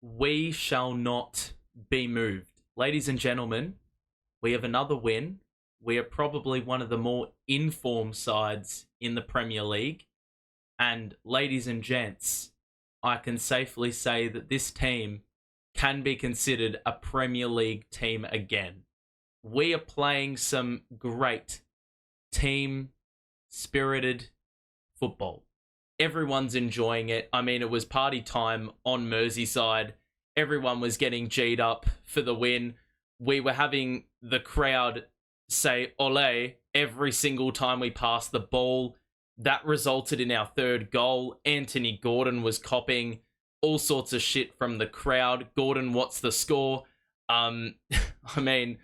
We shall not be moved. Ladies and gentlemen, we have another win. We are probably one of the more informed sides in the Premier League. And ladies and gents, I can safely say that this team can be considered a Premier League team again. We are playing some great team spirited football. Everyone's enjoying it. I mean, it was party time on Merseyside. Everyone was getting G'd up for the win. We were having the crowd say ole every single time we passed the ball. That resulted in our third goal. Anthony Gordon was copping all sorts of shit from the crowd. Gordon, what's the score? I mean,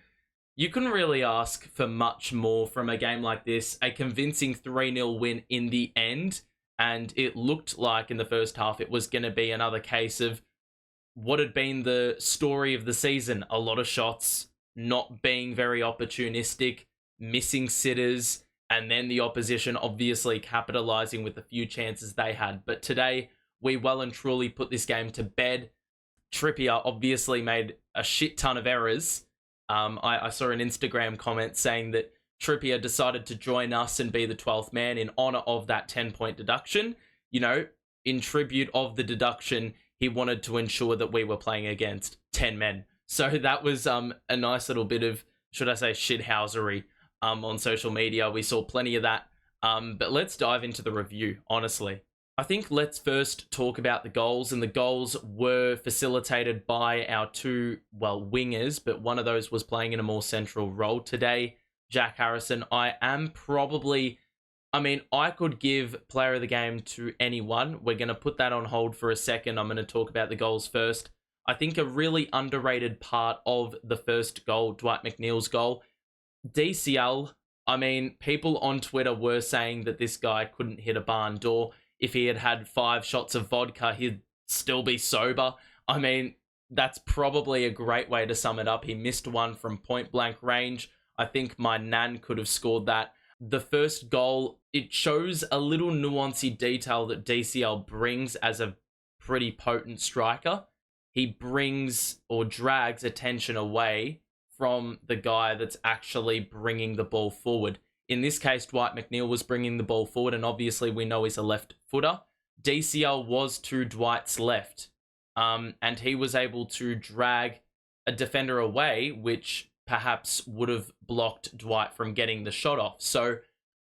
you couldn't really ask for much more from a game like this. A convincing 3-0 win in the end. And it looked like in the first half it was going to be another case of what had been the story of the season. A lot of shots, not being very opportunistic, missing sitters, and then the opposition obviously capitalising with the few chances they had. But today, we well and truly put this game to bed. Trippier obviously made a shit ton of errors. I saw an Instagram comment saying that Trippier decided to join us and be the 12th man in honour of that 10-point deduction. You know, in tribute of the deduction, he wanted to ensure that we were playing against 10 men. So that was a nice little bit of, should I say, shithousery on social media. We saw plenty of that. But let's dive into the review, honestly. I think let's first talk about the goals, and the goals were facilitated by our two, wingers, but one of those was playing in a more central role today. Jack Harrison, I could give player of the game to anyone. We're going to put that on hold for a second. I'm going to talk about the goals first. I think a really underrated part of the first goal, Dwight McNeil's goal, DCL, people on Twitter were saying that this guy couldn't hit a barn door. If he had had 5 shots of vodka, he'd still be sober. That's probably a great way to sum it up. He missed one from point blank range. I think my nan could have scored that. The first goal, it shows a little nuancy detail that DCL brings as a pretty potent striker. He brings or drags attention away from the guy that's actually bringing the ball forward. In this case, Dwight McNeil was bringing the ball forward, and obviously we know he's a left footer. DCL was to Dwight's left, and he was able to drag a defender away, which perhaps would have blocked Dwight from getting the shot off. So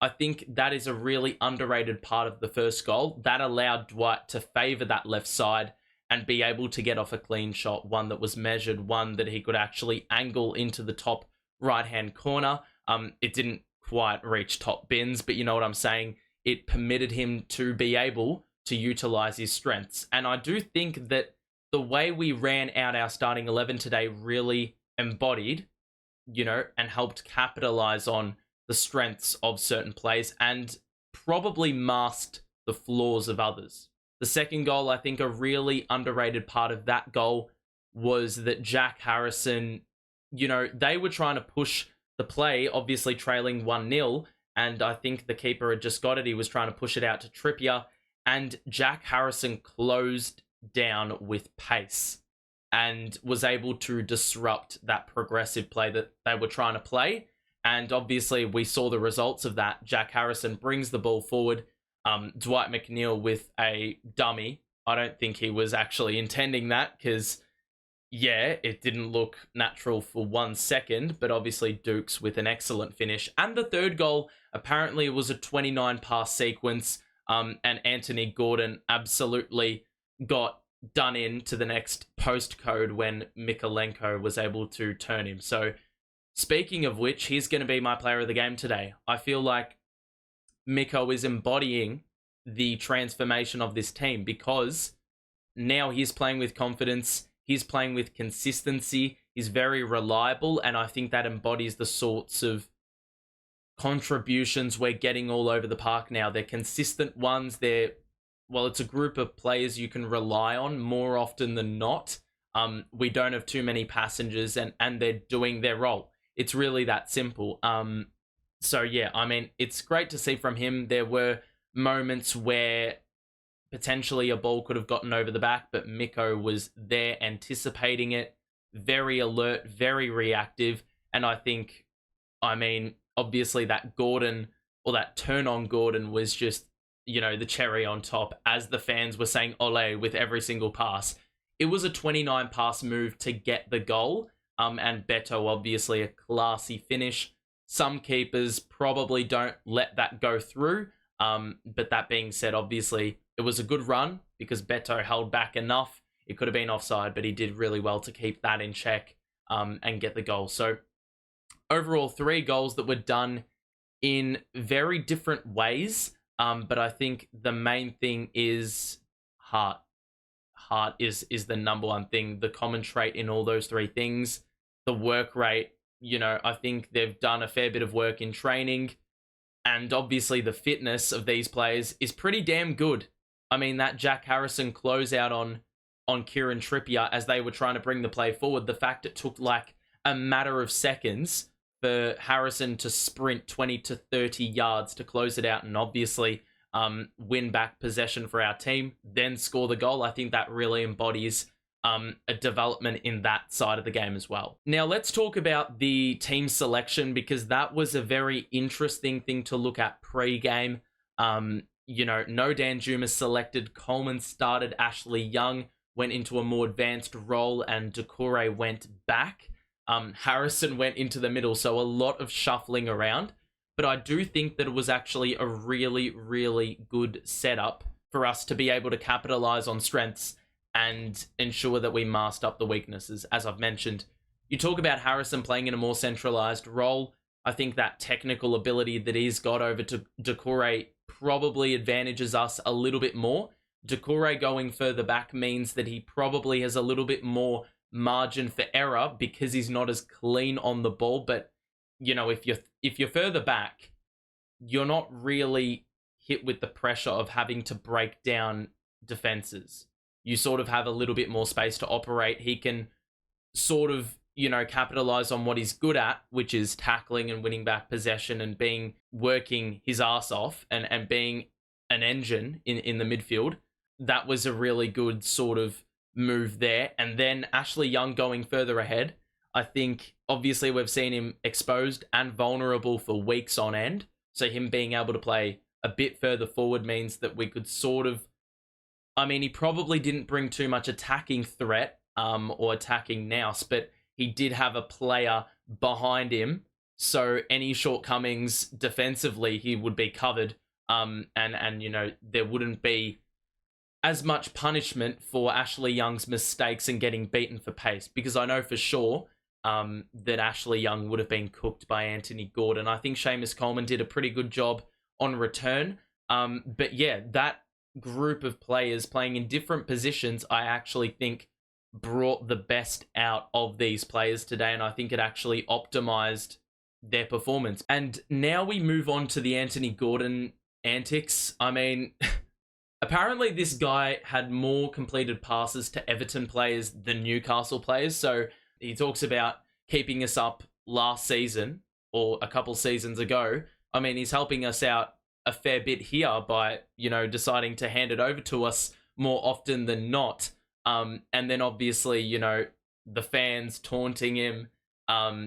I think that is a really underrated part of the first goal. That allowed Dwight to favour that left side and be able to get off a clean shot, one that was measured, one that he could actually angle into the top right-hand corner. It didn't quite reach top bins, but you know what I'm saying? It permitted him to be able to utilise his strengths. And I do think that the way we ran out our starting 11 today really embodied, and helped capitalize on the strengths of certain plays and probably masked the flaws of others. The second goal, I think a really underrated part of that goal was that Jack Harrison, they were trying to push the play, obviously trailing 1-0, and I think the keeper had just got it. He was trying to push it out to Trippier, and Jack Harrison closed down with pace and was able to disrupt that progressive play that they were trying to play. And obviously, we saw the results of that. Jack Harrison brings the ball forward. Dwight McNeil with a dummy. I don't think he was actually intending that because, it didn't look natural for 1 second. But obviously, Dukes with an excellent finish. And the third goal, apparently, it was a 29-pass sequence. And Anthony Gordon absolutely got done in to the next postcode when Mikalenko was able to turn him. So speaking of which, he's going to be my player of the game today. I feel like Miko is embodying the transformation of this team because now he's playing with confidence, he's playing with consistency, he's very reliable, and I think that embodies the sorts of contributions we're getting all over the park now. They're consistent ones, it's a group of players you can rely on more often than not. We don't have too many passengers and they're doing their role. It's really that simple. It's great to see from him. There were moments where potentially a ball could have gotten over the back, but Miko was there anticipating it, very alert, very reactive. And I think, I mean, obviously that Gordon, or that turn on Gordon, was just, you know, the cherry on top as the fans were saying ole with every single pass. It was a 29 pass move to get the goal. And Beto, obviously a classy finish. Some keepers probably don't let that go through. But that being said, obviously it was a good run because Beto held back enough. It could have been offside, but he did really well to keep that in check and get the goal. So overall, 3 goals that were done in very different ways. But I think the main thing is heart. Heart is the number one thing, the common trait in all those 3 things. The work rate, you know, I think they've done a fair bit of work in training. And obviously the fitness of these players is pretty damn good. I mean, that Jack Harrison closeout on Kieran Trippier as they were trying to bring the play forward, the fact it took like a matter of seconds for Harrison to sprint 20 to 30 yards to close it out and obviously win back possession for our team, then score the goal. I think that really embodies a development in that side of the game as well. Now, let's talk about the team selection because that was a very interesting thing to look at pre-game. You know, no Danjuma selected. Coleman started. Ashley Young went into a more advanced role and Doucouré went back. Harrison went into the middle, so a lot of shuffling around. But I do think that it was actually a really, really good setup for us to be able to capitalize on strengths and ensure that we masked up the weaknesses. As I've mentioned, you talk about Harrison playing in a more centralized role. I think that technical ability that he's got over to Doucouré probably advantages us a little bit more. Doucouré going further back means that he probably has a little bit more margin for error because he's not as clean on the ball. But, you know, if you're further back, you're not really hit with the pressure of having to break down defenses. You sort of have a little bit more space to operate. He can sort of, you know, capitalize on what he's good at, which is tackling and winning back possession and working his ass off and being an engine in the midfield. That was a really good sort of move there. And then Ashley Young going further ahead. I think obviously we've seen him exposed and vulnerable for weeks on end. So him being able to play a bit further forward means that we could sort of, I mean, he probably didn't bring too much attacking threat or attacking nous, but he did have a player behind him. So any shortcomings defensively, he would be covered. And you know, there wouldn't be as much punishment for Ashley Young's mistakes and getting beaten for pace. Because I know for sure that Ashley Young would have been cooked by Anthony Gordon. I think Seamus Coleman did a pretty good job on return. But yeah, that group of players playing in different positions, I actually think brought the best out of these players today. And I think it actually optimized their performance. And now we move on to the Anthony Gordon antics. I mean, apparently this guy had more completed passes to Everton players than Newcastle players. So he talks about keeping us up last season or a couple seasons ago. I mean, he's helping us out a fair bit here by, you know, deciding to hand it over to us more often than not. And then obviously, you know, the fans taunting him.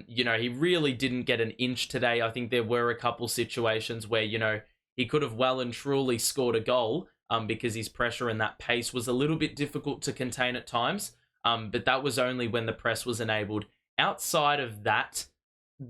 You know, he really didn't get an inch today. I think there were a couple situations where, you know, he could have well and truly scored a goal because his pressure and that pace was a little bit difficult to contain at times. But that was only when the press was enabled. Outside of that,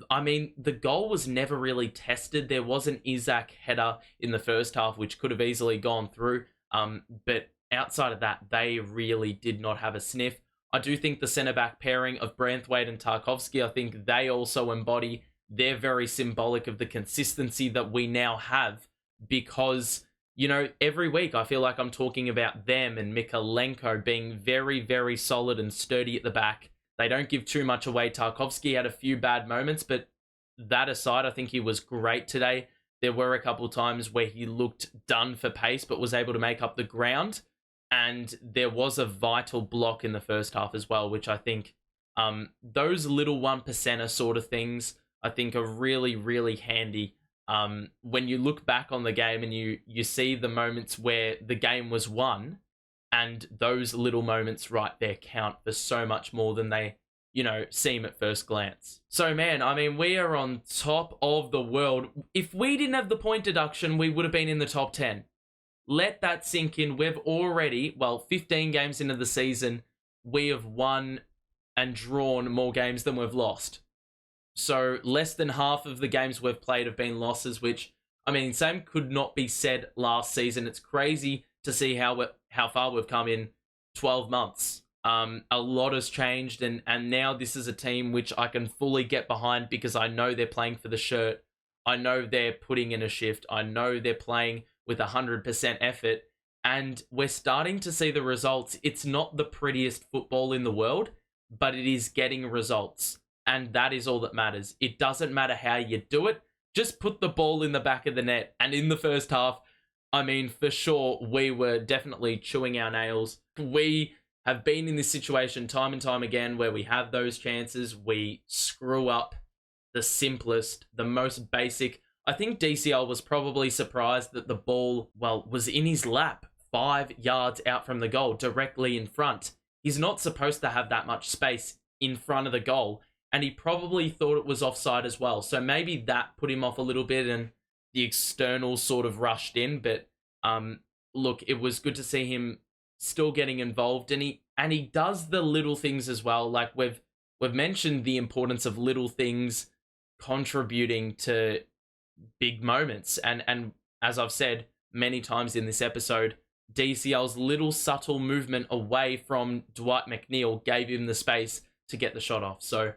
I mean, the goal was never really tested. There was an Isaac header in the first half, which could have easily gone through. But outside of that, they really did not have a sniff. I do think the centre-back pairing of Branthwaite and Tarkovsky, I think they also embody, they're very symbolic of the consistency that we now have because, you know, every week I feel like I'm talking about them and Mikalenko being very, very solid and sturdy at the back. They don't give too much away. Tarkovsky had a few bad moments, but that aside, I think he was great today. There were a couple times where he looked done for pace, but was able to make up the ground. And there was a vital block in the first half as well, which I think those little 1%er sort of things, I think are really, really handy when you look back on the game and you see the moments where the game was won, and those little moments right there count for so much more than they, seem at first glance. So, man, I mean, we are on top of the world. If we didn't have the point deduction, we would have been in the top 10. Let that sink in. We've already, 15 games into the season, we have won and drawn more games than we've lost. So less than half of the games we've played have been losses, which, I mean, same could not be said last season. It's crazy to see how far we've come in 12 months. A lot has changed, and now this is a team which I can fully get behind because I know they're playing for the shirt. I know they're putting in a shift. I know they're playing with 100% effort, and we're starting to see the results. It's not the prettiest football in the world, but it is getting results. And that is all that matters. It doesn't matter how you do it. Just put the ball in the back of the net. And in the first half, I mean, for sure, we were definitely chewing our nails. We have been in this situation time and time again where we have those chances. We screw up the simplest, the most basic. I think DCL was probably surprised that the ball, was in his lap, 5 yards out from the goal, directly in front. He's not supposed to have that much space in front of the goal. And he probably thought it was offside as well. So maybe that put him off a little bit and the external sort of rushed in. But look, it was good to see him still getting involved. And he does the little things as well. Like we've mentioned the importance of little things contributing to big moments. And as I've said many times in this episode, DCL's little subtle movement away from Dwight McNeil gave him the space to get the shot off. So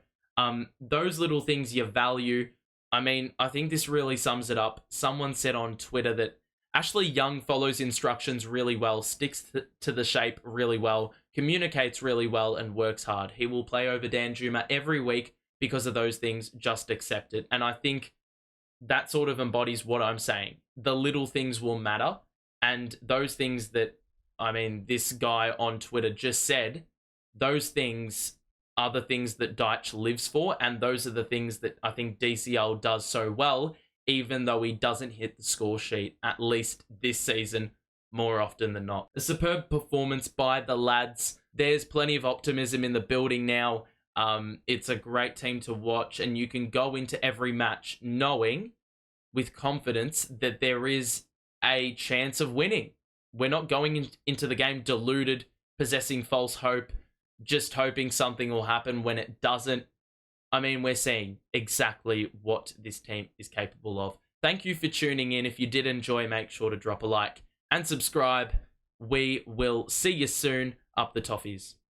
those little things you value. I mean, I think this really sums it up. Someone said on Twitter that Ashley Young follows instructions really well, sticks to the shape really well, communicates really well, and works hard. He will play over Danjuma every week because of those things. Just accept it. And I think that sort of embodies what I'm saying. The little things will matter. And those things that, I mean, this guy on Twitter just said, those things are the things that Dyche lives for, and those are the things that I think DCL does so well, even though he doesn't hit the score sheet, at least this season, more often than not. A superb performance by the lads. There's plenty of optimism in the building now. It's a great team to watch, and you can go into every match knowing with confidence that there is a chance of winning. We're not going into the game deluded, possessing false hope, just hoping something will happen when it doesn't. I mean, we're seeing exactly what this team is capable of. Thank you for tuning in. If you did enjoy, make sure to drop a like and subscribe. We will see you soon. Up the toffees.